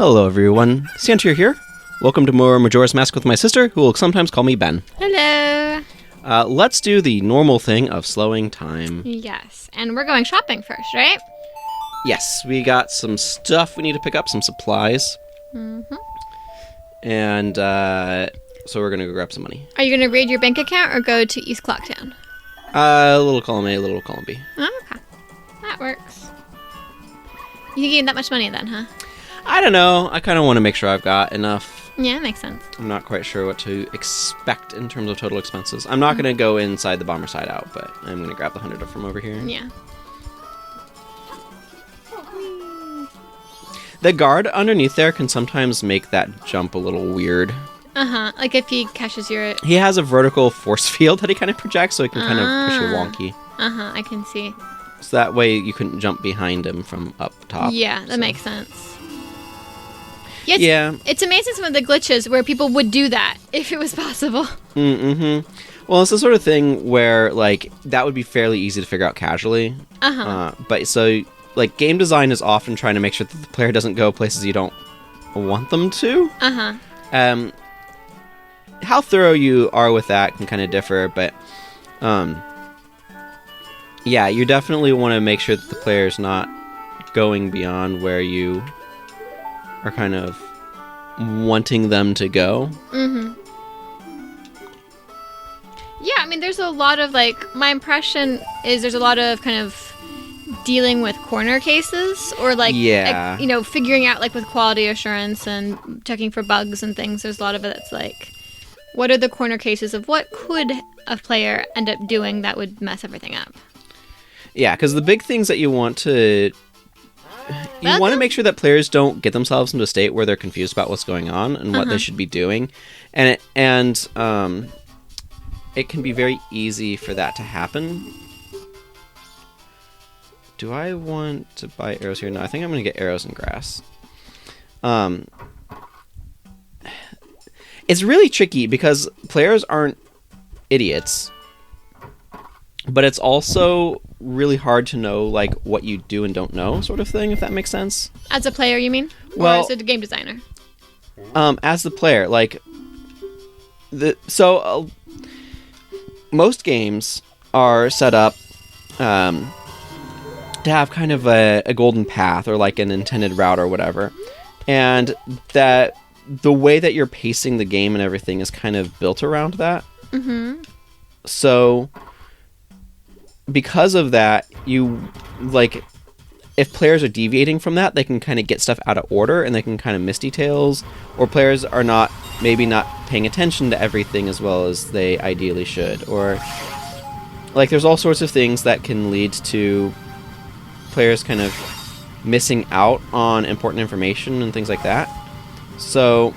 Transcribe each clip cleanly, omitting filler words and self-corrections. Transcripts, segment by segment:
Hello everyone, Scavenger here. Welcome to more Majora's Mask with my sister, who will sometimes call me Ben. Hello. Let's do the normal thing of slowing time. Yes, and we're going shopping first, right? Yes, we got some stuff we need to pick up, some supplies. Mm-hmm. And so we're going to go grab some money. Are you going to raid your bank account or go to East Clocktown? Little column A, little column B. Oh, okay. That works. You think you need that much money then, huh? I don't know. I kind of want to make sure I've got enough. Yeah, that makes sense. I'm not quite sure what to expect in terms of total expenses. I'm not going to go inside the bomber side out, but I'm going to grab the 100 from over here. Yeah. The guard underneath there can sometimes make that jump a little weird. Uh-huh. Like if he catches your... He has a vertical force field that he kind of projects, so he can kind of push you wonky. Uh-huh, I can see. So that way you couldn't jump behind him from up top. Yeah, that makes sense. Yeah, it's amazing some of the glitches where people would do that if it was possible. Mm-hmm. Well, it's the sort of thing where, like, that would be fairly easy to figure out casually. Uh-huh. But so, like, game design is often trying to make sure that the player doesn't go places you don't want them to. Uh-huh. How thorough you are with that can kind of differ, but, yeah, you definitely want to make sure that the player's not going beyond where you are kind of wanting them to go. Mm-hmm. Yeah, I mean, there's a lot of, like, my impression is there's a lot of kind of dealing with corner cases or, like, yeah. you know, figuring out, like, with quality assurance and checking for bugs and things. There's a lot of it that's, like, what are the corner cases of what could a player end up doing that would mess everything up? Yeah, because the big things that you want to... You want to make sure that players don't get themselves into a state where they're confused about what's going on and what they should be doing. And it can be very easy for that to happen. Do I want to buy arrows here? No, I think I'm going to get arrows and grass. It's really tricky because players aren't idiots. But it's also really hard to know, like, what you do and don't know, sort of thing, if that makes sense. As a player, you mean? Or well, as a game designer? As the player, like, most games are set up to have kind of a golden path or, like, an intended route or whatever. And that the way that you're pacing the game and everything is kind of built around that. Mm-hmm. So... because of that, if players are deviating from that, they can kind of get stuff out of order and they can kind of miss details, or players are maybe not paying attention to everything as well as they ideally should, or like there's all sorts of things that can lead to players kind of missing out on important information and things like that. So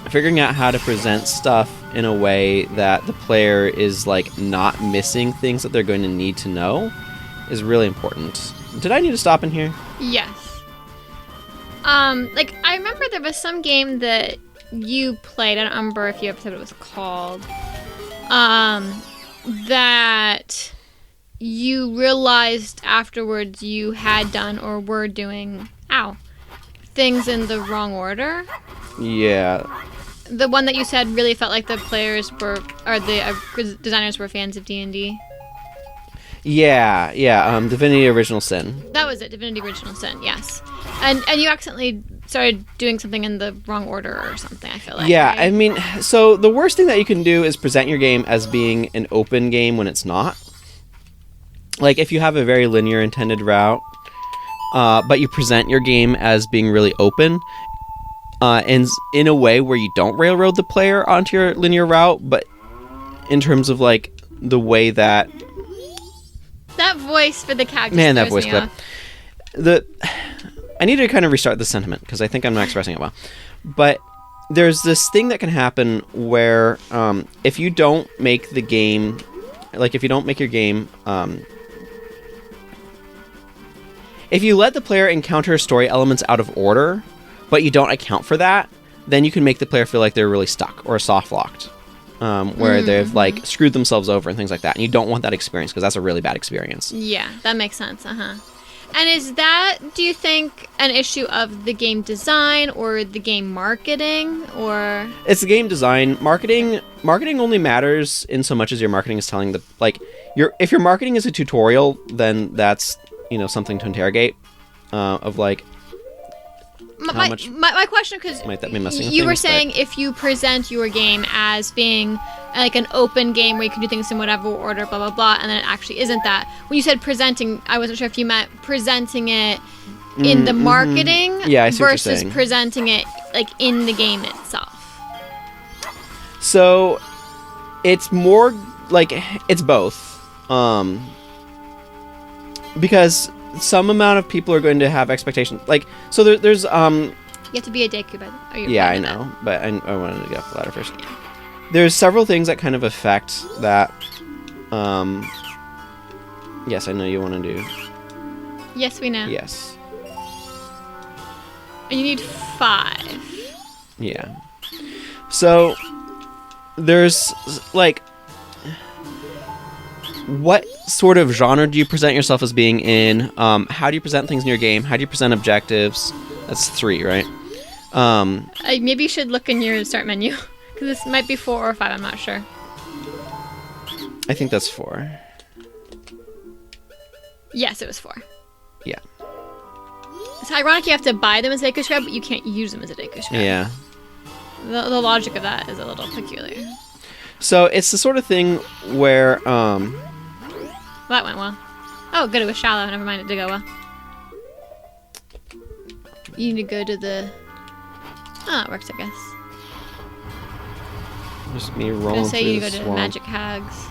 figuring out how to present stuff in a way that the player is, like, not missing things that they're going to need to know is really important. Did I need to stop in here? Yes. Like, I remember there was some game that you played, I don't remember if you ever said what it was called, that you realized afterwards you had done or were doing, things in the wrong order. Yeah. The one that you said really felt like the players were, or the designers were fans of D&D. Yeah, Divinity Original Sin. That was it, Divinity Original Sin, yes. And you accidentally started doing something in the wrong order or something, I feel like. Yeah, right? I mean, so the worst thing that you can do is present your game as being an open game when it's not. Like, if you have a very linear intended route, but you present your game as being really open, and in a way where you don't railroad the player onto your linear route, but in terms of, like, the way that... That voice for the cat just Man, that throws voice me clip. off. I need to kind of restart the sentiment, because I think I'm not expressing it well. But there's this thing that can happen where if you don't make the game... Like, if you don't make your game... if you let the player encounter story elements out of order... but you don't account for that, then you can make the player feel like they're really stuck or soft-locked, where they've, like, screwed themselves over and things like that. And you don't want that experience, because that's a really bad experience. Yeah, that makes sense, And is that, do you think, an issue of the game design or the game marketing, or? It's the game design. Marketing only matters in so much as your marketing is telling if your marketing is a tutorial, then that's, something to interrogate. Of like, how much my question, because might that be messing with you were things, saying if you present your game as being like an open game where you can do things in whatever order, blah blah blah, and then it actually isn't that. When you said presenting, I wasn't sure if you meant presenting it in the marketing Yeah, I see what you're versus saying. presenting it like in the game itself. So it's more like it's both. Because some amount of people are going to have expectations. Like, so there's You have to be a Deku, by the way. yeah, I know, but I wanted to get off the ladder first. Yeah. There's several things that kind of affect that. Yes, I know you want to do. Yes, we know. Yes. And you need 5. Yeah. So there's like, what sort of genre do you present yourself as being in? How do you present things in your game? How do you present objectives? That's 3, right? Maybe you should look in your start menu, because this might be 4 or 5. I'm not sure. I think that's 4. Yes, it was 4. Yeah. It's ironic you have to buy them as a Deku Scrub, but you can't use them as a Deku Scrub. Yeah. The logic of that is a little peculiar. So it's the sort of thing where Well, that went well. Oh, good, it was shallow. Never mind, it did go well. You need to go to the... Oh, it works, I guess. just me I was rolling gonna say through you the go to swamp. Magic Hags.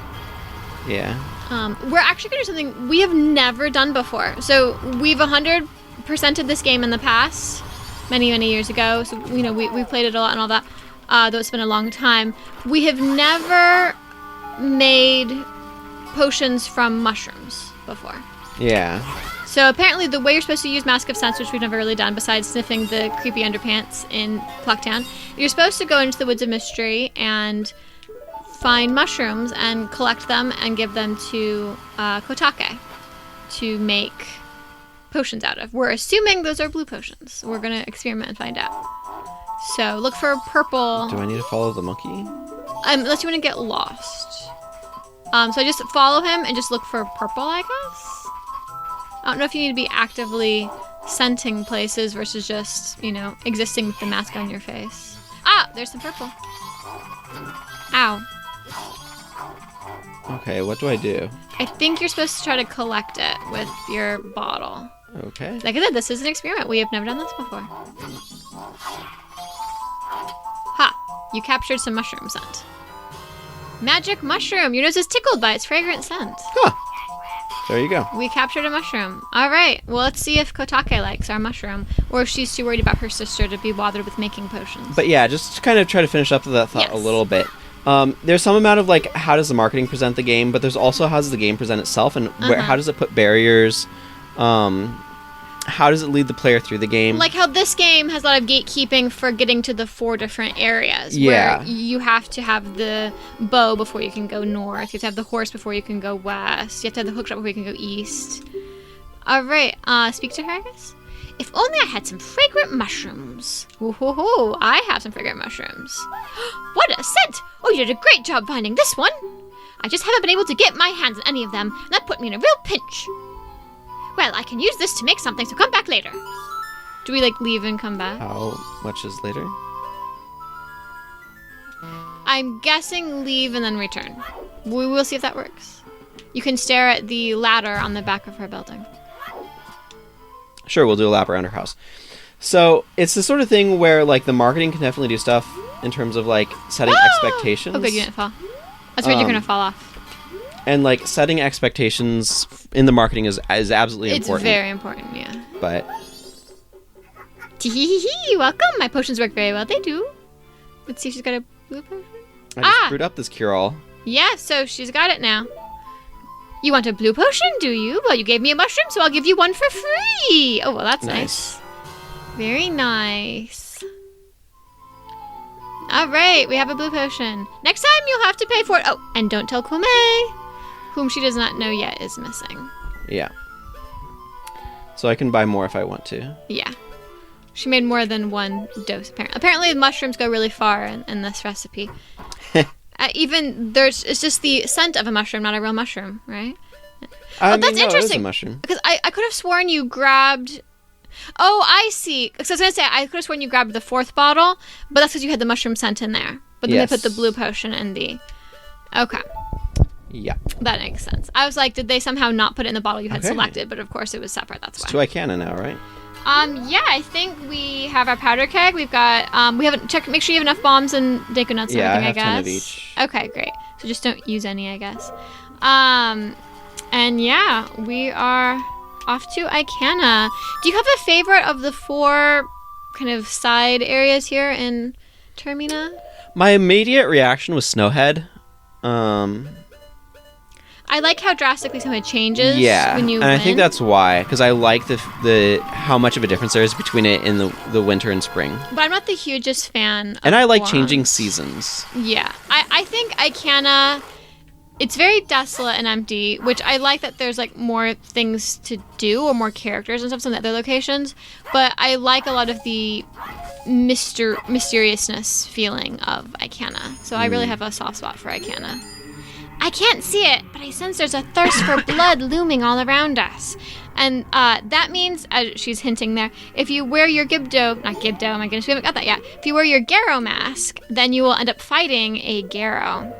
Yeah. We're actually gonna do something we have never done before. So we've 100%ed this game in the past, many years ago. So we played it a lot and all that. Though it's been a long time. We have never made potions from mushrooms before. Yeah. So apparently the way you're supposed to use Mask of Sense, which we've never really done besides sniffing the creepy underpants in Clocktown, you're supposed to go into the Woods of Mystery and find mushrooms and collect them and give them to Kotake to make potions out of. We're assuming those are blue potions. We're going to experiment and find out. So look for purple. Do I need to follow the monkey? Unless you want to get lost. So just follow him and just look for purple, I guess. I don't know if you need to be actively scenting places versus just, existing with the mask on your face. Ah, there's some purple. Ow. Okay, what do I do? I think you're supposed to try to collect it with your bottle. Okay. Like I said, this is an experiment. We have never done this before. Ha! You captured some mushroom scent. Magic mushroom! Your nose is tickled by its fragrant scent. Huh. There you go. We captured a mushroom. All right. Well, let's see if Kotake likes our mushroom, or if she's too worried about her sister to be bothered with making potions. But yeah, just to kind of try to finish up that thought a Yes. little bit. There's some amount of like, how does the marketing present the game, but there's also how does the game present itself, and how does it put barriers? How does it lead the player through the game? Like how this game has a lot of gatekeeping for getting to the 4 different areas. Yeah. Where you have to have the bow before you can go north. You have to have the horse before you can go west. You have to have the hookshot before you can go east. All right. Speak to her, I guess. If only I had some fragrant mushrooms. Ooh, I have some fragrant mushrooms. What a scent! Oh, you did a great job finding this one. I just haven't been able to get my hands on any of them, and that put me in a real pinch. Well, I can use this to make something, so come back later. Do we, leave and come back? How much is later? I'm guessing leave and then return. We will see if that works. You can stare at the ladder on the back of her building. Sure, we'll do a lap around her house. So, it's the sort of thing where, the marketing can definitely do stuff in terms of, setting expectations. Oh, good, you didn't fall. That's right, you're going to fall off. And, setting expectations in the marketing is absolutely important. It's very important, yeah. But... Tee-hee-hee-hee, welcome. My potions work very well. They do. Let's see if she's got a blue potion. I just brewed up this cure-all. Yeah, so she's got it now. You want a blue potion, do you? Well, you gave me a mushroom, so I'll give you one for free. Oh, well, that's nice. Very nice. All right, we have a blue potion. Next time, you'll have to pay for it. Oh, and don't tell Kume, whom she does not know yet is missing. Yeah. So I can buy more if I want to. Yeah. She made more than one dose, apparently. Apparently, the mushrooms go really far in this recipe. It's just the scent of a mushroom, not a real mushroom, right? That's interesting. It is a mushroom. Because I could have sworn you grabbed... Oh, I see. Because I was going to say, I could have sworn you grabbed the 4th bottle, but that's because you had the mushroom scent in there. But then they put the blue potion in the... Okay. Yeah. That makes sense. I was like, did they somehow not put it in the bottle you had selected? But of course it was separate, that's why. It's 2 Ikana now, right? Yeah, I think we have our powder keg. We've got, we haven't checked, make sure you have enough bombs and Deku Nuts and everything, I guess. 10 of each. Okay, great. So just don't use any, I guess. And yeah, we are off to Ikana. Do you have a favorite of the 4 kind of side areas here in Termina? My immediate reaction was Snowhead. I like how drastically Snowhead changes when you win. I think that's why, because I like the how much of a difference there is between it in the winter and spring. But I'm not the hugest fan And I like Worms. changing seasons. Yeah. I think Ikana, it's very desolate and empty, which I like that there's like more things to do or more characters and stuff in the other locations. But I like a lot of the mysteriousness feeling of Ikana. So I really have a soft spot for Ikana. I can't see it, but I sense there's a thirst for blood looming all around us. And that means, as she's hinting there, if you wear your not Gibdo, oh my goodness, we haven't got that yet. If you wear your Garo mask, then you will end up fighting a Garo.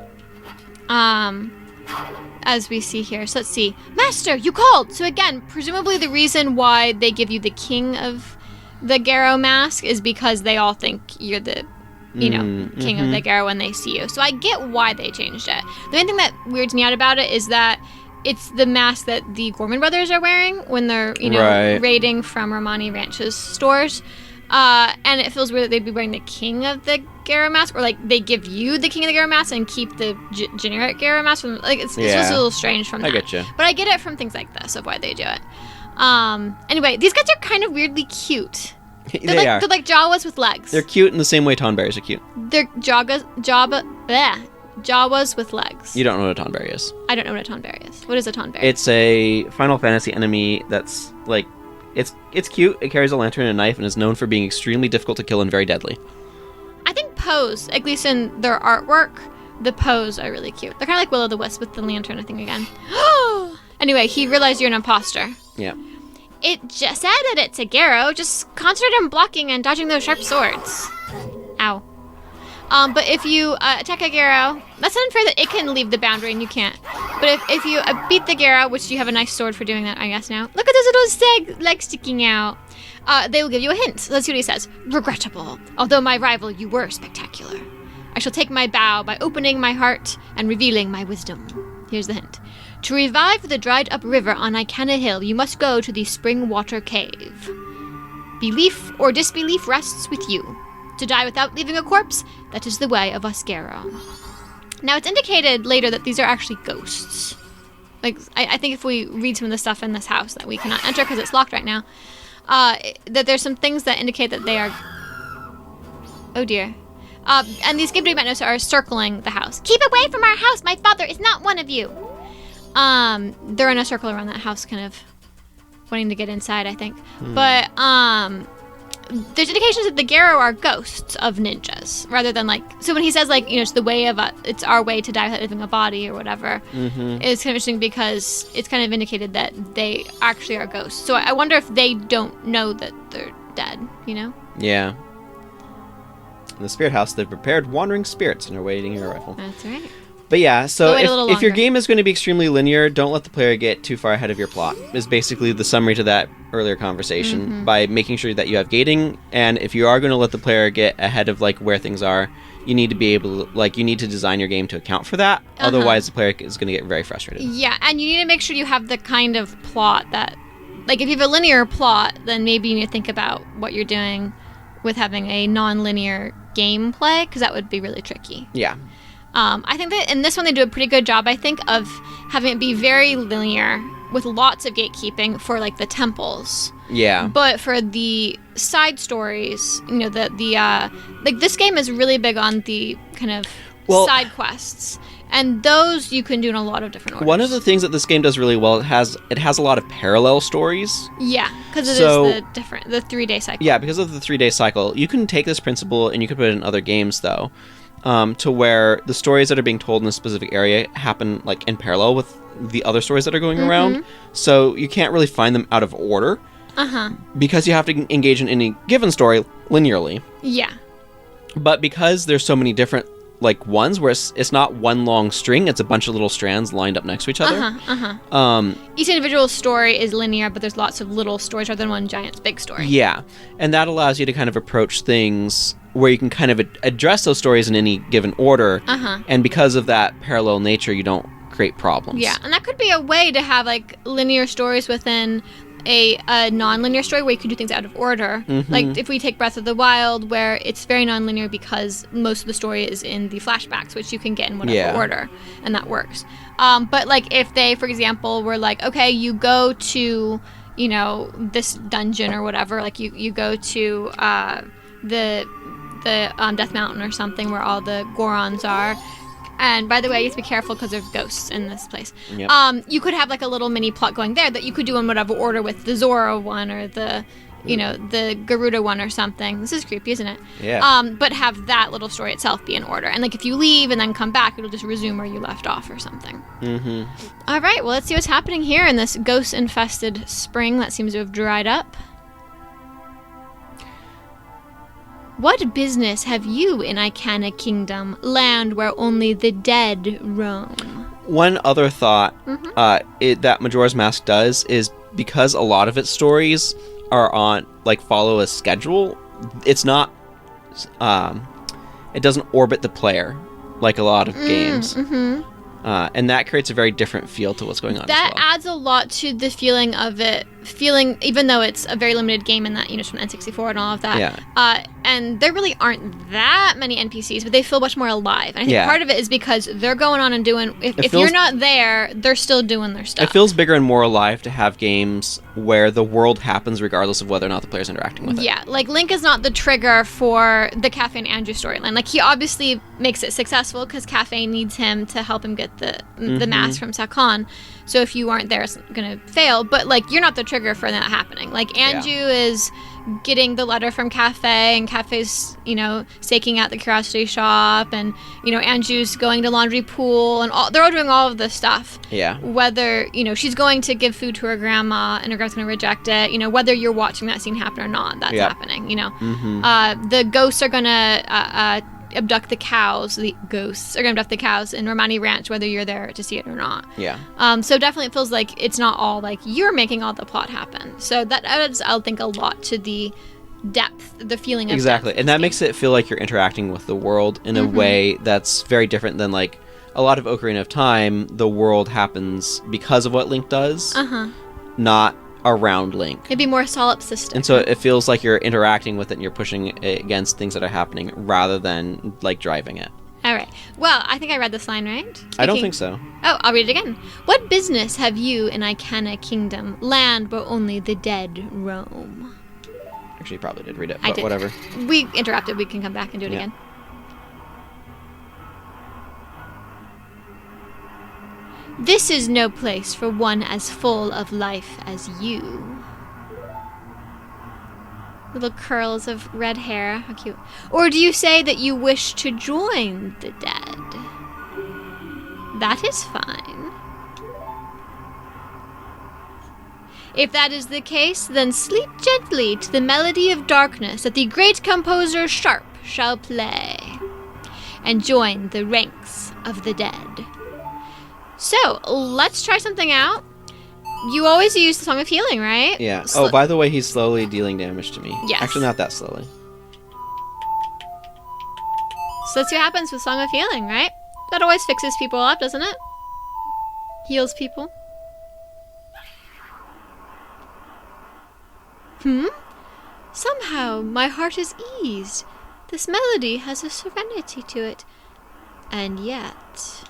As we see here. So let's see. Master, you called! So again, presumably the reason why they give you the king of the Garo mask is because they all think you're the king of the Garo when they see you. So I get why they changed it. The main thing that weirds me out about it is that it's the mask that the Gorman brothers are wearing when they're, raiding from Romani Ranch's stores. And it feels weird that they'd be wearing the king of the Garo mask, or like they give you the king of the Garo mask and keep the generic Garo mask. From, like it's just a little strange from that. I get you. But I get it from things like this of why they do it. Anyway, these guys are kind of weirdly cute. They're like Jawas with legs. They're cute in the same way Tonberries are cute. They're Jawas with legs. You don't know what a Tonberry is. I don't know what a Tonberry is. What is a Tonberry? It's a Final Fantasy enemy that's like, it's cute. It carries a lantern and a knife and is known for being extremely difficult to kill and very deadly. I think pose, at least in their artwork, the pose are really cute. They're kind of like Will-O-the-Wisp with the lantern, I think, again. Anyway, he realized you're an imposter. Yeah. It just said that it's a Garo. Just concentrate on blocking and dodging those sharp swords. Ow. But if you attack a Garo, that's unfair that it can leave the boundary and you can't. But if you beat the Garo, which you have a nice sword for doing that, I guess now. Look at those little legs sticking out. They will give you a hint. Let's see what he says. Regrettable. Although my rival, you were spectacular. I shall take my bow by opening my heart and revealing my wisdom. Here's the hint. To revive the dried-up river on Ikana Hill, you must go to the Spring Water Cave. Belief or disbelief rests with you. To die without leaving a corpse, that is the way of us Garo. Now, it's indicated later that these are actually ghosts. Like, I think if we read some of the stuff in this house that we cannot enter because it's locked right now, that there's some things that indicate that they are... Oh, dear. And these Gibdo Mask are circling the house. Keep away from our house! My father is not one of you! They're in a circle around that house, kind of wanting to get inside, I think. But, there's indications that the Garo are ghosts of ninjas, rather than like, so when he says like, it's the way of, it's our way to die without leaving a body or whatever, it's kind of interesting because it's kind of indicated that they actually are ghosts. So I wonder if they don't know that they're dead, Yeah. In the spirit house, they've prepared wandering spirits and are waiting your arrival. That's right. But yeah, so if your longer. game is going to be extremely linear, don't let the player get too far ahead of your plot, is basically the summary to that earlier conversation, by making sure that you have gating, and if you are going to let the player get ahead of like where things are, you need to be able to, you need to design your game to account for that, otherwise the player is going to get very frustrated. Yeah, and you need to make sure you have the kind of plot that, like if you have a linear plot, then maybe you need to think about what you're doing with having a non-linear gameplay, because that would be really tricky. Yeah. I think that in this one they do a pretty good job, I think, of having it be very linear with lots of gatekeeping for like the temples. Yeah. But for the side stories, like this game is really big on the kind of side quests. And those you can do in a lot of different orders. One of the things that this game does really well, it has a lot of parallel stories. Yeah, because it is the 3-day cycle. Yeah, because of the 3-day cycle. You can take this principle and you can put it in other games, though, to where the stories that are being told in a specific area happen like in parallel with the other stories that are going around. So you can't really find them out of order. Because you have to engage in any given story linearly. Yeah. But because there's so many different like ones where it's not one long string, it's a bunch of little strands lined up next to each other. Each individual story is linear, but there's lots of little stories rather than one giant big story. Yeah, and that allows you to kind of approach things where you can kind of address those stories in any given order. And because of that parallel nature, you don't create problems. Yeah, and that could be a way to have like linear stories within a non-linear story where you can do things out of order. Like if we take Breath of the Wild, where it's very non-linear because most of the story is in the flashbacks, which you can get in whatever order, and that works. But like if they, for example, were like, okay, you go to, you know, this dungeon or whatever, like you go to the Death Mountain or something where all the Gorons are. And by the way, you have to be careful because there's ghosts in this place. You could have like a little mini plot going there that you could do in whatever order with the Zora one or the, you know, the Garuda one or something. This is creepy, isn't it? Yeah. But have that little story itself be in order. And like if you leave and then come back, it'll just resume where you left off or something. All right, well, let's see what's happening here in this ghost-infested spring that seems to have dried up. What business have you in Ikana Kingdom, land where only the dead roam? One other thought that Majora's Mask does is because a lot of its stories are on, like, follow a schedule, it's not, it doesn't orbit the player like a lot of games. And that creates a very different feel to what's going on. That as well. adds a lot to the feeling of it. Even though it's a very limited game in that, you know, it's from N64 and all of that. Yeah. And there really aren't that many NPCs, but they feel much more alive. And I think part of it is because they're going on and doing. If you're not there, they're still doing their stuff. It feels bigger and more alive to have games where the world happens regardless of whether or not the player's interacting with it. Yeah, like Link is not the trigger for the Cafe and Andrew storyline. Like he obviously makes it successful because Cafe needs him to help him get the mask from Sakon. So if you aren't there, it's gonna fail. But like you're not the trigger for that happening. Like Andrew is getting the letter from Cafe, and Cafe's, you know, staking out the curiosity shop, and, you know, Andrew's going to laundry pool, and they're all doing all of this stuff. Yeah. Whether, you know, she's going to give food to her grandma, and her grandma's going to reject it, you know, whether you're watching that scene happen or not, that's happening, you know. The ghosts are going to abduct the cows. The ghosts are going to abduct the cows in Romani Ranch, whether you're there to see it or not. Yeah. So definitely it feels like it's not all like you're making all the plot happen. So that adds, I'll think, a lot to the depth, the feeling of exactly, depth and that makes it feel like you're interacting with the world in a way that's very different than like a lot of Ocarina of Time. The world happens because of what Link does, not around Link. It'd be more solipsistic. And so it feels like you're interacting with it and you're pushing it against things that are happening rather than like driving it. All right. Well, I think I read this line right. I don't think so. Oh, I'll read it again. What business have you in Ikana Kingdom, land where only the dead roam? Actually, you probably did read it, but whatever. We interrupted. We can come back and do it again. This is no place for one as full of life as you. Little curls of red hair. How cute. Or do you say that you wish to join the dead? That is fine. If that is the case, then sleep gently to the melody of darkness that the great composer Sharp shall play, and join the ranks of the dead. So, let's try something out. You always use the Song of Healing, right? Yeah. Oh, by the way, he's slowly dealing damage to me. Yes. Actually, not that slowly. So let's see what happens with Song of Healing, right? That always fixes people up, doesn't it? Heals people. Somehow my heart is eased. This melody has a serenity to it. And yet...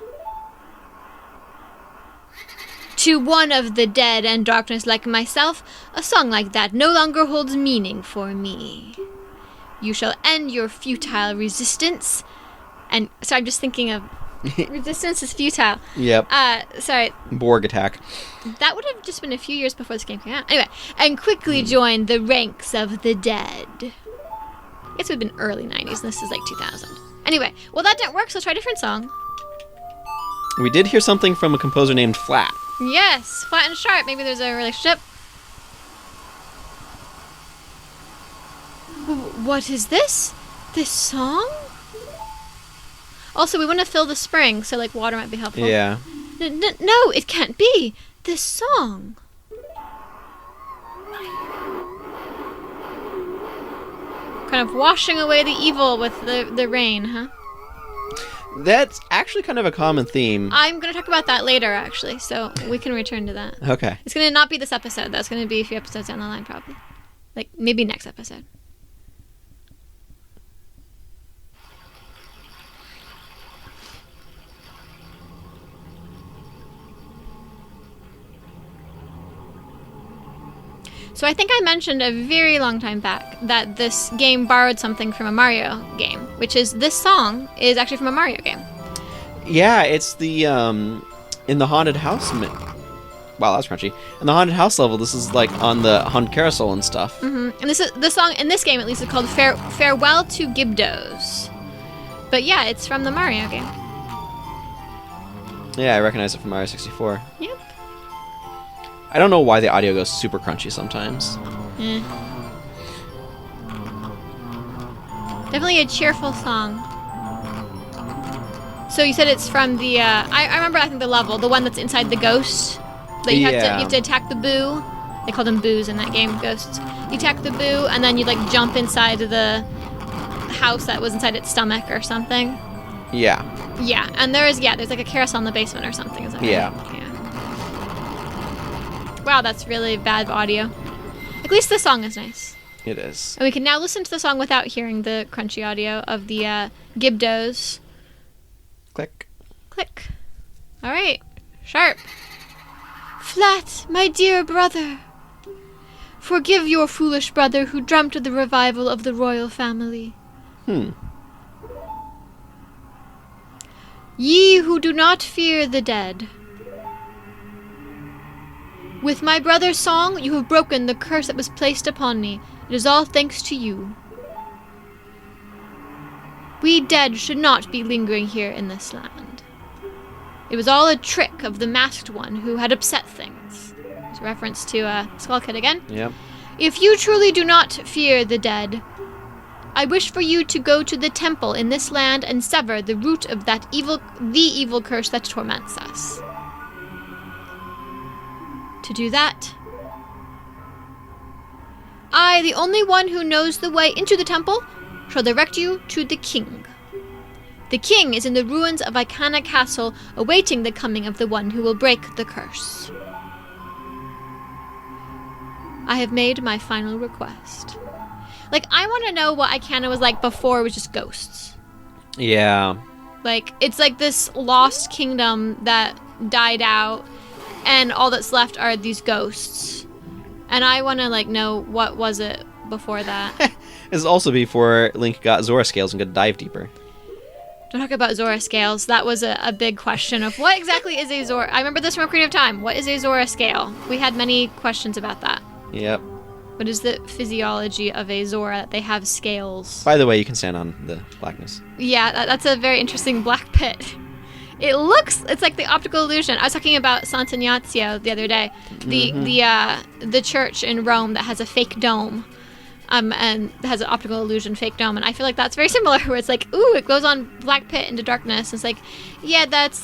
To one of the dead and darkness like myself, a song like that no longer holds meaning for me. You shall end your futile resistance. And so I'm just thinking of Resistance is futile. Yep. Sorry. Borg attack. That would have just been a few years before this game came out. Anyway, and quickly joined the ranks of the dead. I guess it would have been early 90s, and this is like 2000. Anyway, well, that didn't work, so let's try a different song. We did hear something from a composer named Flat. Yes, Flat and Sharp. Maybe there's a relationship. What is this? This song? Also, we want to fill the spring, so like water might be helpful. Yeah. No, it can't be. This song. Kind of washing away the evil with the rain, huh? That's actually kind of a common theme. I'm going to talk about that later, actually, so we can return to that. Okay. It's going to not be this episode. That's going to be a few episodes down the line, probably. Like, maybe next episode. So I think I mentioned a very long time back that this game borrowed something from a Mario game, which is this song is actually from a Mario game. Yeah, it's the in the haunted house. Wow, that was crunchy. In the haunted house level, this is like on the haunted carousel and stuff. Mm-hmm. And the song in this game, at least, is called "Farewell to Gibdos." But yeah, it's from the Mario game. Yeah, I recognize it from Mario 64. Yep. I don't know why the audio goes super crunchy sometimes. Definitely a cheerful song. So you said it's from the, I remember, I think, the level, the one that's inside the ghost. That you have to attack the boo. They call them boos in that game, ghosts. You attack the boo, and then you, like, jump inside of the house that was inside its stomach or something. Yeah. Yeah, and there's like a carousel in the basement or something, is that right? Yeah. Wow, that's really bad audio. At least the song is nice. It is. And we can now listen to the song without hearing the crunchy audio of the Gibdos. Click. Click. All right. Sharp. Flat, my dear brother. Forgive your foolish brother who dreamt of the revival of the royal family. Ye who do not fear the dead. With my brother's song, you have broken the curse that was placed upon me. It is all thanks to you. We dead should not be lingering here in this land. It was all a trick of the masked one who had upset things. It's a reference to Skull Kid again. Yep. If you truly do not fear the dead, I wish for you to go to the temple in this land and sever the root of the evil curse that torments us. To do that, I, the only one who knows the way into the temple, shall direct you to the king. The king is in the ruins of Ikana Castle, awaiting the coming of the one who will break the curse. I have made my final request. Like, I want to know what Ikana was like before it was just ghosts. Yeah. Like, it's like this lost kingdom that died out, and all that's left are these ghosts. And I want to, like, know what was it before that. This is also before Link got Zora scales and could dive deeper. Don't talk about Zora scales. That was a big question of what exactly is a Zora. I remember this from Ocarina of Time. What is a Zora scale? We had many questions about that. Yep. What is the physiology of a Zora that they have scales? By the way, you can stand on the blackness. Yeah, that's a very interesting black pit. It's like the optical illusion. I was talking about Santa Ignazio the other day. The church in Rome that has a fake dome. And has an optical illusion fake dome. And I feel like that's very similar, where it's like, ooh, it goes on black pit into darkness. It's like, yeah, that's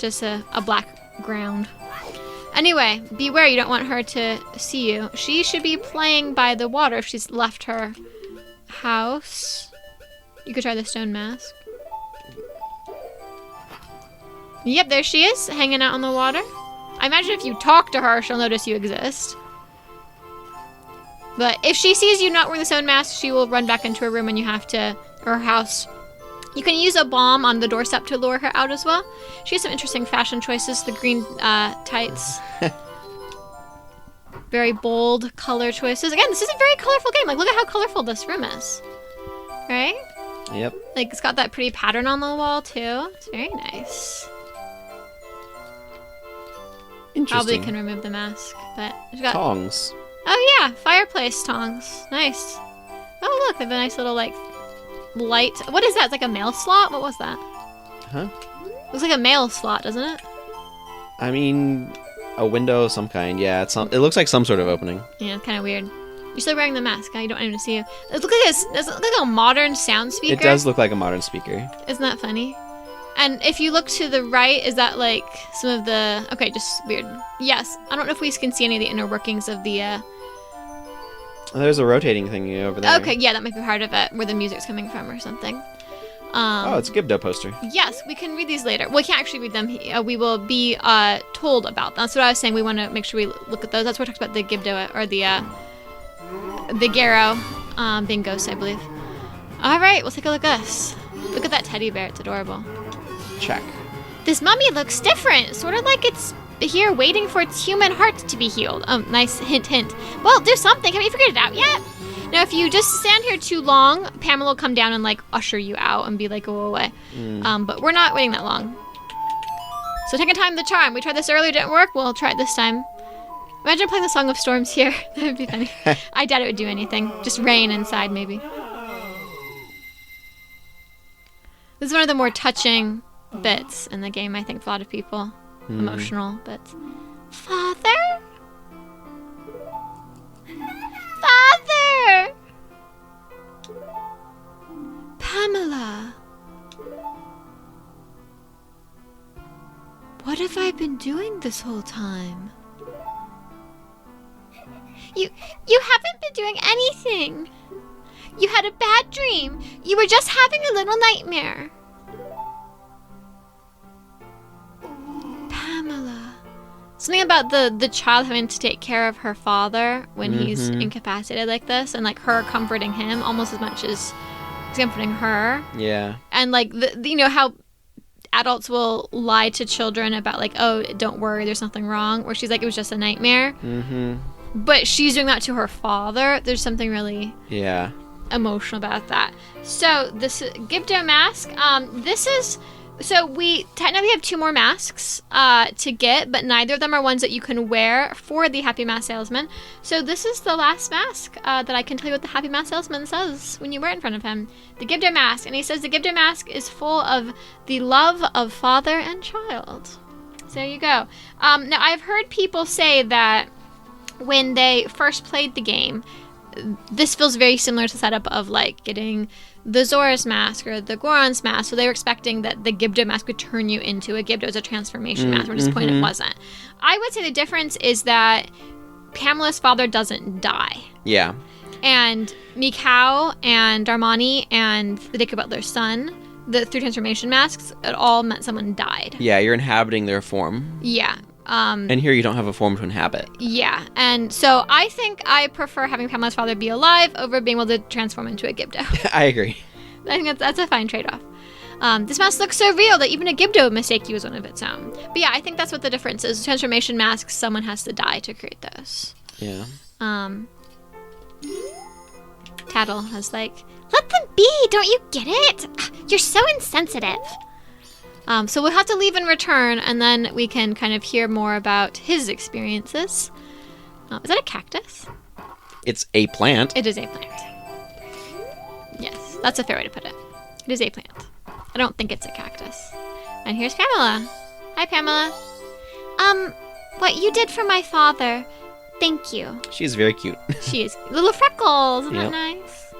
just a black ground. Anyway, beware, you don't want her to see you. She should be playing by the water if she's left her house. You could try the stone mask. Yep, there she is, hanging out on the water. I imagine if you talk to her, she'll notice you exist. But if she sees you not wearing the stone mask, she will run back into her room and you have to, or her house. You can use a bomb on the doorstep to lure her out as well. She has some interesting fashion choices. The green tights. Very bold color choices. Again, this is a very colorful game. Like, look at how colorful this room is. Right? Yep. Like, it's got that pretty pattern on the wall, too. It's very nice. Interesting. Probably can remove the mask, but it's got... Tongs. Oh, yeah. Fireplace tongs. Nice. Oh, look. They have a nice little, like, light. What is that? It's like a mail slot? What was that? Huh? Looks like a mail slot, doesn't it? I mean, a window of some kind. Yeah, it looks like some sort of opening. Yeah, kind of weird. You're still wearing the mask. I don't even see you. It looks like a modern sound speaker. It does look like a modern speaker. Isn't that funny? And if you look to the right, is that like some of the... Okay, just weird. Yes. I don't know if we can see any of the inner workings of the... Oh, there's a rotating thingy over there. Okay, yeah, that might be part of it, where the music's coming from or something. Oh, it's a Gibdo poster. Yes, we can read these later. Well, we can't actually read them. We will be told about them. That's what I was saying. We want to make sure we look at those. That's what it talks about the Gibdo, or the Garrow being ghosts, I believe. All right, we'll take a look at this. Look at that teddy bear. It's adorable. Check. This mummy looks different. Sort of like it's here waiting for its human heart to be healed. Oh, nice hint, hint. Well, do something. Have you figured it out yet? Now, if you just stand here too long, Pamela will come down and, like, usher you out and be like, go away. But we're not waiting that long. So take a time the charm. We tried this earlier, didn't work. We'll try it this time. Imagine playing the Song of Storms here. That would be funny. I doubt it would do anything. Just rain inside, maybe. This is one of the more touching bits in the game, I think, for a lot of people. Emotional bits. Father? Father! Pamela. What have I been doing this whole time? You haven't been doing anything. You had a bad dream. You were just having a little nightmare. Pamela. Something about the child having to take care of her father when he's incapacitated like this, and like her comforting him almost as much as he's comforting her. Yeah. And like you know how adults will lie to children about like, oh, don't worry, there's nothing wrong, or she's like, it was just a nightmare. But she's doing that to her father. There's something really emotional about that. So this Gibdo Mask, so we technically have 2 more masks to get, but neither of them are ones that you can wear for the Happy Mask Salesman. So this is the last mask that I can tell you what the Happy Mask Salesman says when you wear it in front of him. The Gibdo Mask. And he says the Gibdo Mask is full of the love of father and child. So there you go. Now, I've heard people say that when they first played the game, this feels very similar to the setup of like getting the Zora's mask or the Goron's mask. So they were expecting that the Gibdo mask would turn you into a Gibdo as a transformation mask. We're disappointed it wasn't. I would say the difference is that Pamela's father doesn't die. Yeah. And Mikau and Darmani and the Dick Butler's son, the 3 transformation masks, it all meant someone died. Yeah, you're inhabiting their form. Yeah. And here you don't have a form to inhabit. Yeah, and so I think I prefer having Pamela's father be alive over being able to transform into a Gibdo. I agree. I think that's a fine trade-off. This mask looks so real that even a Gibdo would mistake you as one of its own. But yeah, I think that's what the difference is. Transformation masks, someone has to die to create those. Yeah. Tattle has like, let them be, don't you get it? You're so insensitive. So we'll have to leave and return, and then we can kind of hear more about his experiences. Is that a cactus? It's a plant. It is a plant. Yes, that's a fair way to put it. It is a plant. I don't think it's a cactus. And here's Pamela. Hi, Pamela. What you did for my father, thank you. She's very cute. She is. Little freckles, isn't that nice?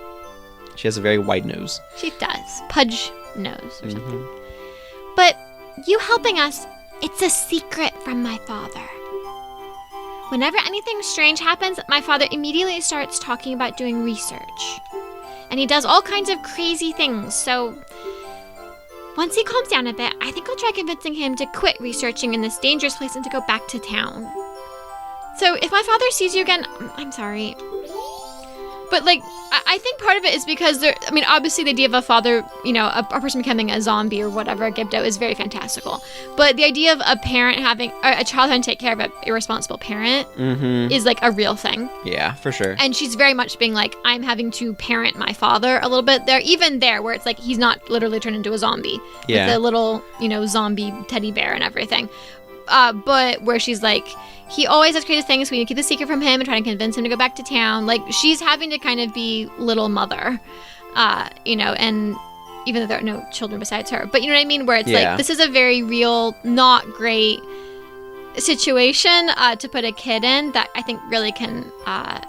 She has a very wide nose. She does. Pudge nose or something. But you helping us, it's a secret from my father. Whenever anything strange happens, my father immediately starts talking about doing research. And he does all kinds of crazy things, so once he calms down a bit, I think I'll try convincing him to quit researching in this dangerous place and to go back to town. So if my father sees you again, I'm sorry. But, like, I think part of it is because obviously the idea of a father, a person becoming a zombie or whatever, Gibdo, is very fantastical. But the idea of a child having to take care of an irresponsible parent is, like, a real thing. Yeah, for sure. And she's very much being like, I'm having to parent my father a little bit there, even there, where it's like he's not literally turned into a zombie. Yeah. With the little, zombie teddy bear and everything. But where she's like, he always has created things, so we need to keep the secret from him and try to convince him to go back to town. Like, she's having to kind of be little mother, and even though there are no children besides her. But you know what I mean? Where it's like, this is a very real, not great situation to put a kid in that I think really can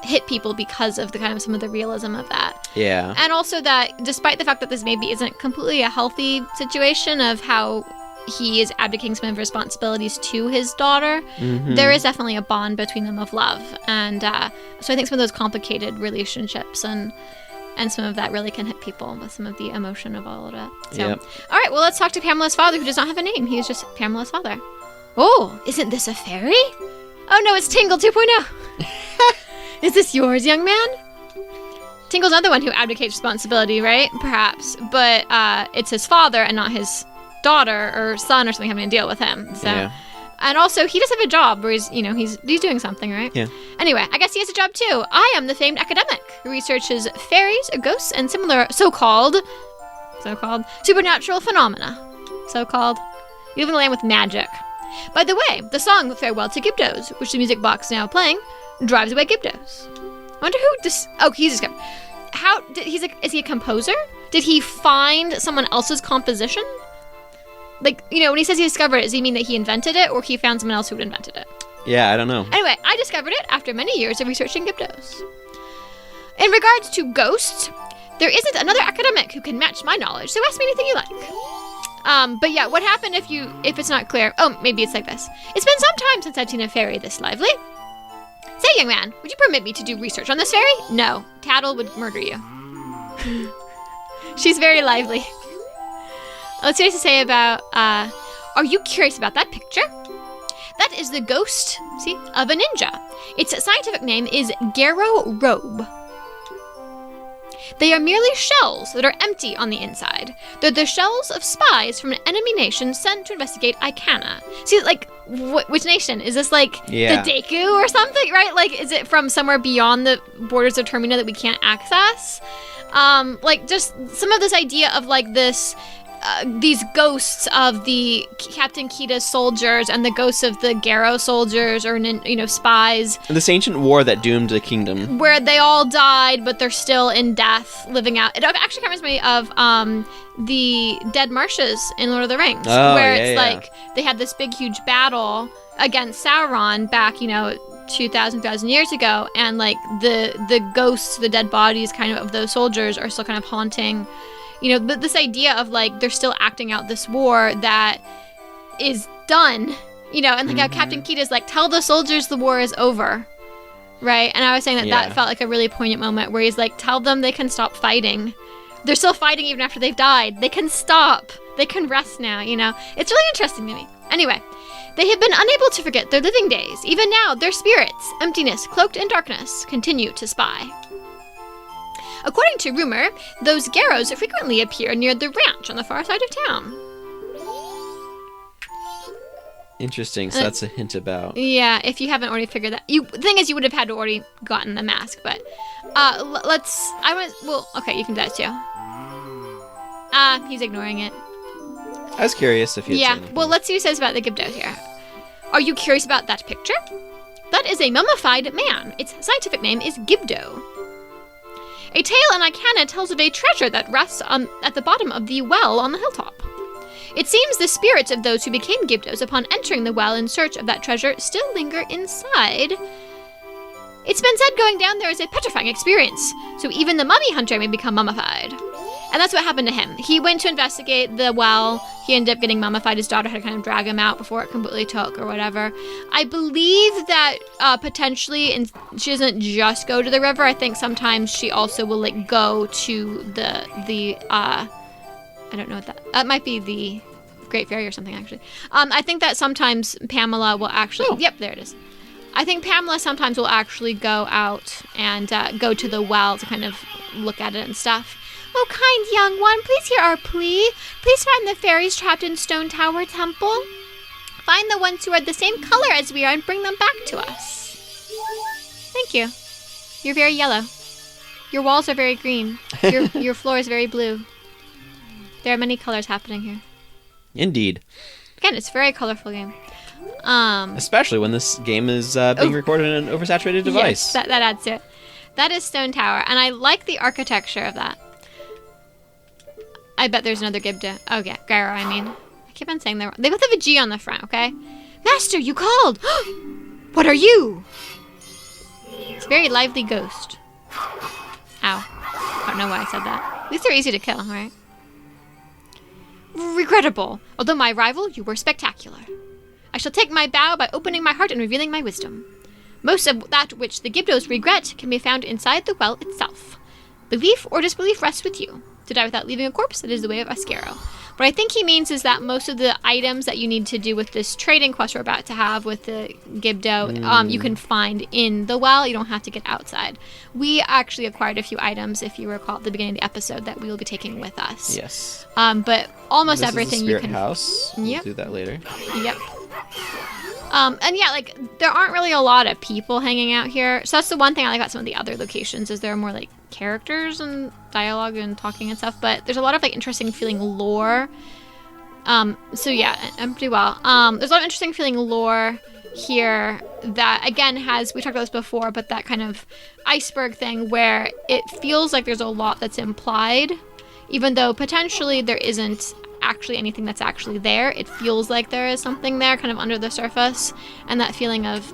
hit people because of the kind of some of the realism of that. Yeah. And also that despite the fact that this maybe isn't completely a healthy situation of how he is abdicating some of his responsibilities to his daughter, there is definitely a bond between them of love. And so I think some of those complicated relationships and some of that really can hit people with some of the emotion of all of that. So, all right, well, let's talk to Pamela's father, who does not have a name. He's just Pamela's father. Oh, isn't this a fairy? Oh, no, it's Tingle 2.0. Is this yours, young man? Tingle's another one who abdicates responsibility, right? Perhaps. But it's his father and not his daughter or son or something having to deal with him. So, and also he does have a job where he's doing something, right? Yeah. Anyway, I guess he has a job too. I am the famed academic who researches fairies, ghosts, and similar so-called supernatural phenomena. So-called. You live in a land with magic. By the way, the song "Farewell to Gibdos," which the music box now playing, drives away Gibdos. I wonder who he's discovered. Is he a composer? Did he find someone else's composition? Like, when he says he discovered it, does he mean that he invented it or he found someone else who had invented it? Yeah, I don't know. Anyway, I discovered it after many years of researching Gibdos. In regards to ghosts, there isn't another academic who can match my knowledge, so ask me anything you like. But yeah, what happened if it's not clear? Oh, maybe it's like this. It's been some time since I've seen a fairy this lively. Say, young man, would you permit me to do research on this fairy? No, Tattle would murder you. She's very lively. Let's see what to say about, are you curious about that picture? That is the ghost, of a ninja. Its scientific name is Garo Robe. They are merely shells that are empty on the inside. They're the shells of spies from an enemy nation sent to investigate Ikana. See, like, which nation? Is this, like, the Deku or something, right? Like, is it from somewhere beyond the borders of Termina that we can't access? Like, just some of this idea of, like, this... these ghosts of the Captain Kita's soldiers and the ghosts of the Garo soldiers or, spies. This ancient war that doomed the kingdom. Where they all died, but they're still in death, living out. It actually reminds me of the Dead Marshes in Lord of the Rings. Where it's like they had this big, huge battle against Sauron back, 2,000 years ago. And, like, the ghosts, the dead bodies kind of those soldiers are still kind of haunting... this idea of, like, they're still acting out this war that is done, and, like, how Captain Kita's like, tell the soldiers the war is over, right? And I was saying that felt like a really poignant moment where he's like, tell them they can stop fighting. They're still fighting even after they've died. They can stop. They can rest now, It's really interesting to me. Anyway, they have been unable to forget their living days. Even now, their spirits, emptiness, cloaked in darkness, continue to spy. According to rumor, those Garos frequently appear near the ranch on the far side of town. Interesting, so that's a hint about... Yeah, if you haven't already figured that... The thing is, you would have had to already gotten the mask, but... okay, you can do that too. He's ignoring it. I was curious if you had seen well, let's see what it says about the Gibdo here. Are you curious about that picture? That is a mummified man. Its scientific name is Gibdo. A tale in Ikana tells of a treasure that rests at the bottom of the well on the hilltop. It seems the spirits of those who became Gibdos upon entering the well in search of that treasure still linger inside. It's been said going down there is a petrifying experience, so even the mummy hunter may become mummified. And that's what happened to him. He went to investigate the well. He ended up getting mummified. His daughter had to kind of drag him out before it completely took or whatever. I believe that potentially, and she doesn't just go to the river. I think sometimes she also will, like, go to the I don't know what that might be, the Great Fairy or something, actually. I think that sometimes Pamela will actually... Oh. Yep, there it is. I think Pamela sometimes will actually go out and go to the well to kind of look at it and stuff. Oh, kind young one, please hear our plea. Please find the fairies trapped in Stone Tower Temple. Find the ones who are the same color as we are and bring them back to us. Thank you. You're very yellow. Your walls are very green. Your floor is very blue. There are many colors happening here. Indeed. Again, it's a very colorful game. Especially when this game is being recorded in an oversaturated device. Yes, that adds to it. That is Stone Tower, and I like the architecture of that. I bet there's another Gibdo. Oh, yeah, Gyro, I mean. I keep on saying they're wrong. They both have a G on the front, okay? Master, you called! What are you? It's a very lively ghost. Ow. I don't know why I said that. At least they're easy to kill, right? Regrettable. Although my rival, you were spectacular. I shall take my bow by opening my heart and revealing my wisdom. Most of that which the Gibdos regret can be found inside the well itself. Belief or disbelief rests with you. To die without leaving a corpse, that is the way of Ascaro. What I think he means is that most of the items that you need to do with this trading quest we're about to have with the Gibdo, you can find in the well. You don't have to get outside. We actually acquired a few items, if you recall, at the beginning of the episode that we will be taking with us. Yes. But almost This everything is the you spirit can. house. Yep. We'll do that later. Yep. And yeah, like, there aren't really a lot of people hanging out here. So that's the one thing I like about some of the other locations, is there are more, like, characters and dialogue and talking and stuff. But there's a lot of, like, interesting feeling lore. So yeah, pretty well. There's a lot of interesting feeling lore here that, again, we talked about this before, but that kind of iceberg thing where it feels like there's a lot that's implied, even though potentially there isn't actually anything that's actually there. It feels like there is something there kind of under the surface, and that feeling of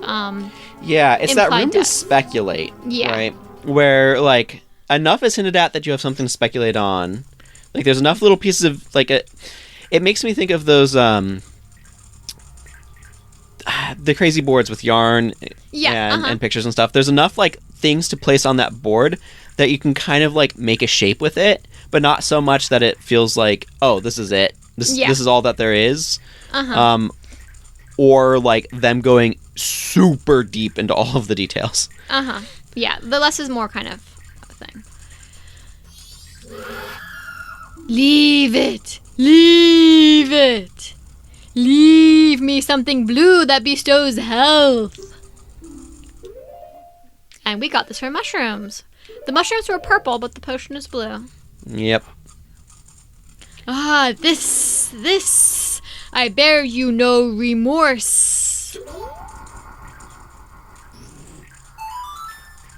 yeah, it's that room to depth. speculate, Yeah. right? Where, like, enough is hinted at that you have something to speculate on. Like, there's enough little pieces of, like, it makes me think of those the crazy boards with yarn and pictures and stuff. There's enough, like, things to place on that board that you can kind of, like, make a shape with it, but not so much that it feels like, oh, this is it. This is all that there is. Or, like, them going super deep into all of the details. Yeah, the less is more kind of thing. Leave it. Leave it. Leave me something blue that bestows health. And we got this from mushrooms. The mushrooms were purple, but the potion is blue. Yep. Ah, this. I bear you no remorse.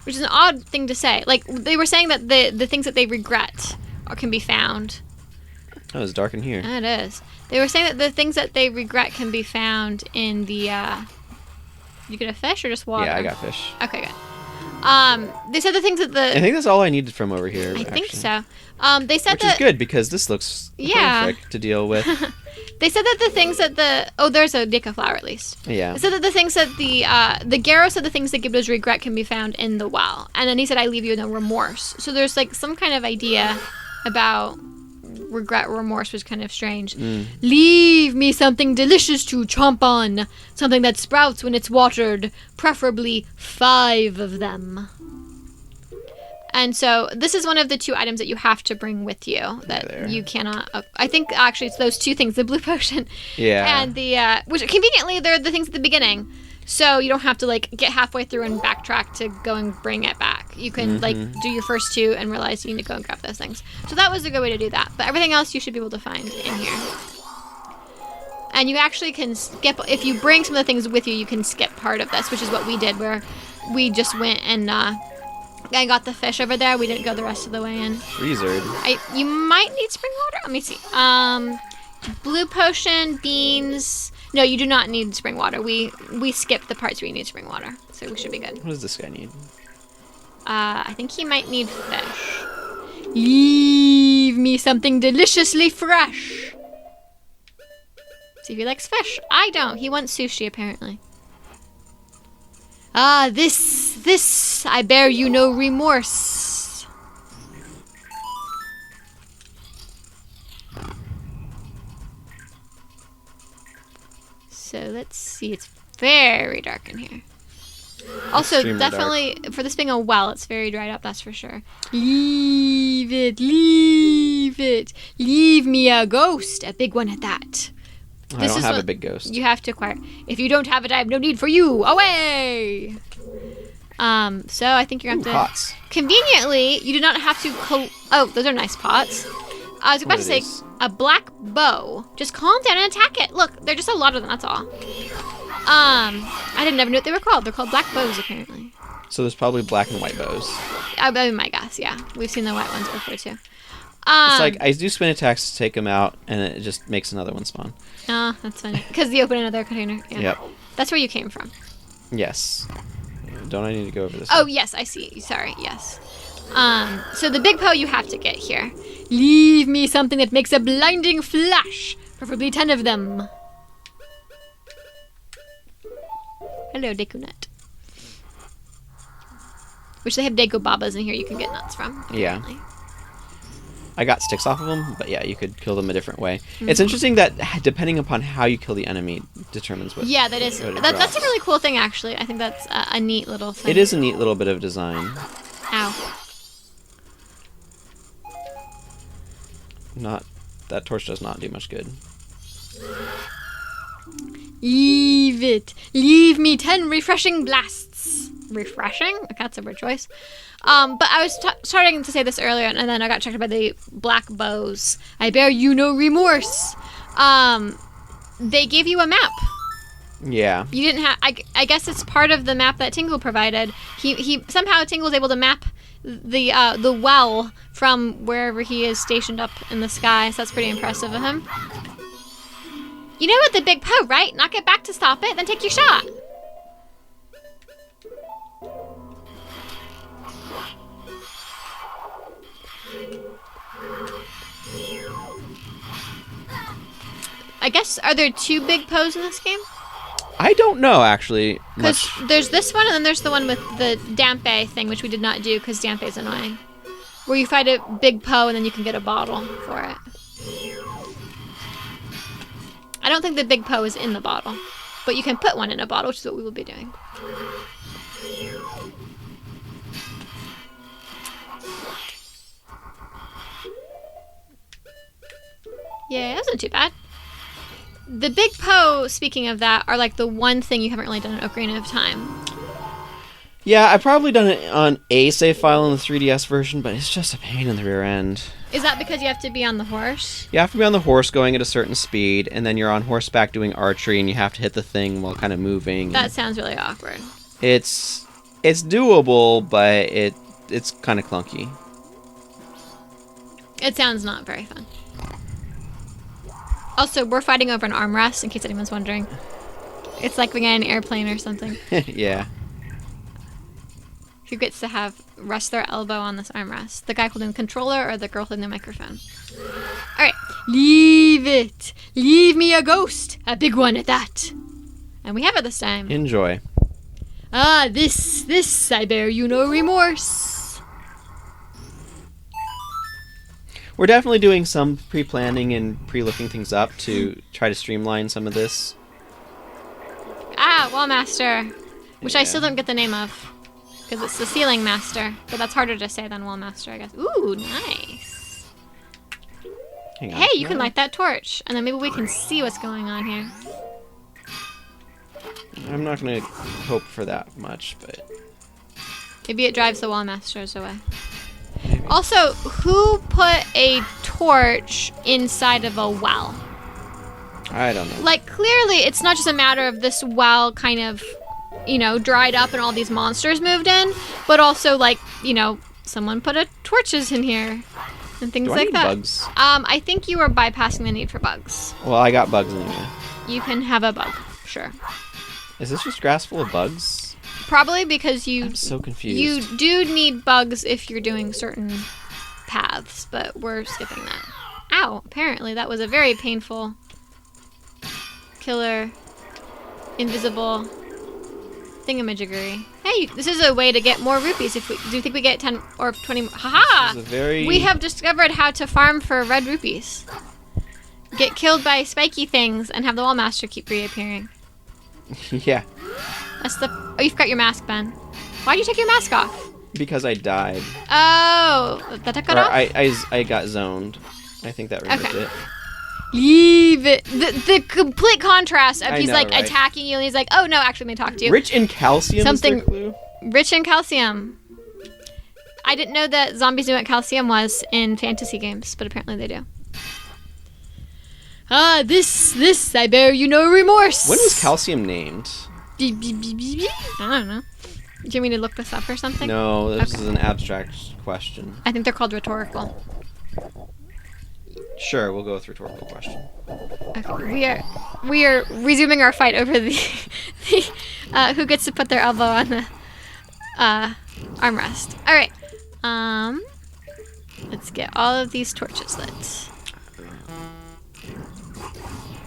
Which is an odd thing to say. Like, they were saying that the things that they regret can be found. Oh, it's dark in here. It is. They were saying that the things that they regret can be found in the, You get a fish or just water? Yeah, I got fish. Okay, good. They said the things that I think that's all I needed from over here. I think actually. so. They said Which is good, because this looks perfect to deal with. They said that the things that there's a Dika flower at least. Yeah. They said that the things that the Garo said the things that Gibdo's regret can be found in the well. And then he said, I leave you no remorse. So there's, like, some kind of idea about regret or remorse, was kind of strange. Leave me something delicious to chomp on. Something that sprouts when it's watered. Preferably 5 of them. And so this is one of the 2 items that you have to bring with you that you cannot. I think actually it's those 2 things: the blue potion, and the which conveniently they're the things at the beginning, so you don't have to, like, get halfway through and backtrack to go and bring it back. You can like do your first 2 and realize you need to go and grab those things. So that was a good way to do that. But everything else you should be able to find in here. And you actually can skip if you bring some of the things with you. You can skip part of this, which is what we did, where we just went and. I got the fish over there. We didn't go the rest of the way in. Wizard. You might need spring water. Let me see. Blue potion, beans. No, you do not need spring water. We skipped the parts where you need spring water, so we should be good. What does this guy need? I think he might need fish. Leave me something deliciously fresh. See if he likes fish. I don't. He wants sushi, apparently. Ah, this, I bear you no remorse. So let's see, it's very dark in here. Also, Extremely definitely, for this being a well, it's very dried up, that's for sure. Leave it, leave it. Leave me a ghost, a big one at that. I don't have a big ghost. You have to acquire. If you don't have it, I have no need for you. Away! So I think you're going to have to... Pots. Conveniently, you do not have to... Oh, those are nice pots. I was about to say, a black bow. Just calm down and attack it. Look, they're just a lot of them, that's all. I didn't ever know what they were called. They're called black bows, apparently. So there's probably black and white bows. That would be my guess, yeah. We've seen the white ones before, too. It's like, I do spin attacks to take them out, and it just makes another one spawn. Oh, that's funny. Because you open another container. Yeah. Yep. That's where you came from. Yes. Don't I need to go over this? Oh, yes, I see. Sorry, yes. So the big Poe you have to get here. Leave me something that makes a blinding flash. Preferably 10 of them. Hello, Deku Nut. Which they have Deku Babas in here you can get nuts from. Yeah. Apparently. I got sticks off of them, but yeah, you could kill them a different way. It's interesting that depending upon how you kill the enemy determines what. Yeah, that is. That's a really cool thing, actually. I think that's a neat little thing. It is a neat little bit of design. Ow. That torch does not do much good. Leave it. Leave me 10 refreshing blasts. Refreshing? That's a weird choice. But I was starting to say this earlier, and then I got checked by the black bows. I bear you no remorse. They gave you a map. Yeah. You didn't have. I guess it's part of the map that Tingle provided. He somehow Tingle was able to map the well from wherever he is stationed up in the sky. So that's pretty impressive of him. You know what, the big Poe, right? Knock it back to stop it, then take your shot. I guess, are there 2 big Poes in this game? I don't know, actually. Because there's this one, and then there's the one with the Dampe thing, which we did not do because Dampe is annoying. Where you fight a big Poe, and then you can get a bottle for it. I don't think the big Poe is in the bottle. But you can put one in a bottle, which is what we will be doing. Yeah, that wasn't too bad. The big Poe, speaking of that, are like the one thing you haven't really done in Ocarina of Time. Yeah, I've probably done it on a save file in the 3DS version, but it's just a pain in the rear end. Is that because you have to be on the horse? You have to be on the horse going at a certain speed, and then you're on horseback doing archery, and you have to hit the thing while kind of moving. That sounds really awkward. It's doable, but it's kind of clunky. It sounds not very fun. Also, we're fighting over an armrest, in case anyone's wondering. It's like being in an airplane or something. Yeah. Who gets to rest their elbow on this armrest? The guy holding the controller or the girl holding the microphone? Alright. Leave it. Leave me a ghost. A big one at that. And we have it this time. Enjoy. Ah, this, I bear you no remorse. We're definitely doing some pre-planning and pre-looking things up to try to streamline some of this. Ah, Wallmaster. Which I Yeah. still don't get the name of. Because it's the Ceiling Master. But that's harder to say than Wallmaster, I guess. Ooh, nice. Hang on. Hey, you can light that torch. And then maybe we can see what's going on here. I'm not going to hope for that much, but... Maybe it drives the Wallmasters away. Also, who put a torch inside of a well? I don't know. Like, clearly, it's not just a matter of this well kind of, dried up and all these monsters moved in, but also, like, someone put torches in here and things Do I like need that. bugs? I think you are bypassing the need for bugs. Well, I got bugs anyway. You can have a bug, sure. Is this just grass full of bugs? Probably because I'm so confused. you do need bugs if you're doing certain paths, but we're skipping that. Ow, apparently that was a very painful killer invisible thingamajiggery. Hey, this is a way to get more rupees. Do you think we get 10 or 20 more? Haha! We have discovered how to farm for red rupees. Get killed by spiky things and have the Wallmaster keep reappearing. Yeah. That's the... Oh, you forgot your mask, Ben. Why'd you take your mask off? Because I died. Oh, that took it off? I got zoned. I think that removed it. Leave it. The complete contrast of he's know, like right? attacking you and he's like, oh no, actually let me talk to you. Rich in calcium Something is their clue? rich in calcium. I didn't know that zombies knew what calcium was in fantasy games, but apparently they do. This, I bear you no remorse. When was calcium named? I don't know. Do you want me to look this up or something? No, this is an abstract question. I think they're called rhetorical. Sure, we'll go with rhetorical question. Okay, we are resuming our fight over the who gets to put their elbow on the armrest. All right, let's get all of these torches lit.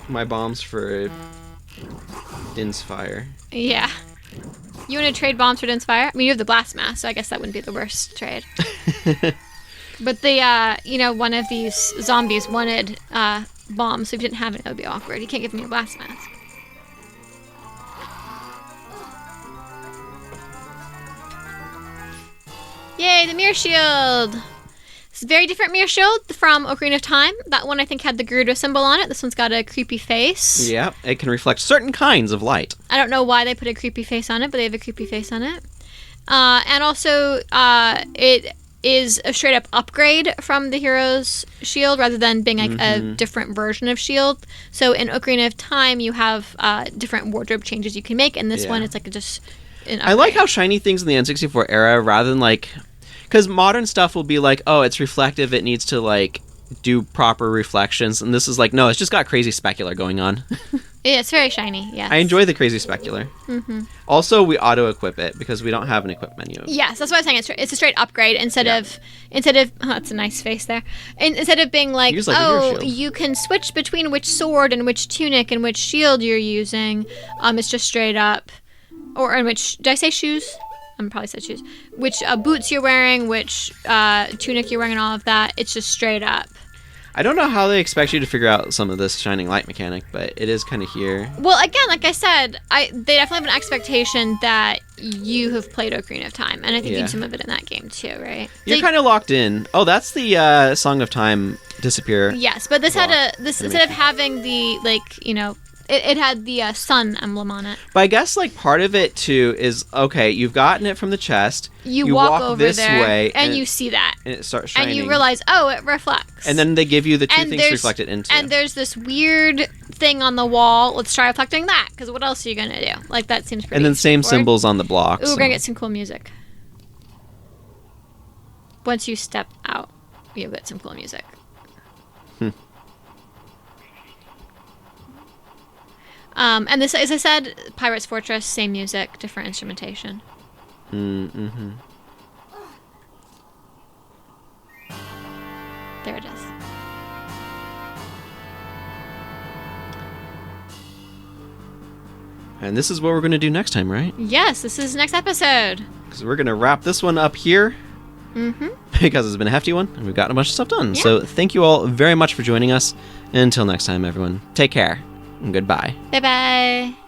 My bombs for Din's fire. Yeah. You want to trade bombs for Din's fire? I mean, you have the blast mask, so I guess that wouldn't be the worst trade. But one of these zombies wanted bombs, so if you didn't have it, it would be awkward. You can't give me a blast mask. Yay, the mirror shield! It's a very different mirror shield from Ocarina of Time. That one, I think, had the Gerudo symbol on it. This one's got a creepy face. Yeah, it can reflect certain kinds of light. I don't know why they put a creepy face on it, but they have a creepy face on it. And also, it is a straight up upgrade from the hero's shield rather than being like a different version of shield. So in Ocarina of Time, you have different wardrobe changes you can make. And this one, it's like just an upgrade. I like how shiny things in the N64 era, rather than like... Because modern stuff will be like, oh, it's reflective, it needs to like do proper reflections. And this is like, no, it's just got crazy specular going on. Yeah, it's very shiny, yes. I enjoy the crazy specular. Also, we auto-equip it because we don't have an equip menu. Yes, that's what I was saying. It's a straight upgrade instead of oh, that's a nice face there. Instead of being like, oh, you can switch between which sword and which tunic and which shield you're using. It's just straight up. Or in which, did I say shoes? I'm probably said shoes. Which boots you're wearing, which tunic you're wearing, and all of that. It's just straight up. I don't know how they expect you to figure out some of this shining light mechanic, but it is kind of here. Well, again, like I said, they definitely have an expectation that you have played Ocarina of Time, and I think you do some of it in that game too, right? You're kind of locked in. Oh, that's the Song of Time disappear. Yes, but this had instead of having the it had the sun emblem on it. But I guess like part of it too is, okay, you've gotten it from the chest. You walk over this there, way, and you see that. And it starts shining. And you realize, oh, it reflects. And then they give you the two things to reflect it into. And there's this weird thing on the wall. Let's try reflecting that, because what else are you going to do? Like, that seems pretty And then same straightforward. symbols on the blocks. Ooh, we're going to get some cool music. Once you step out, you'll get some cool music. And this, as I said, Pirate's Fortress, same music, different instrumentation. There it is. And this is what we're going to do next time, right? Yes, this is next episode. Because we're going to wrap this one up here. Because it's been a hefty one, and we've gotten a bunch of stuff done. Yeah. So thank you all very much for joining us. And until next time, everyone, take care, and goodbye. Bye-bye.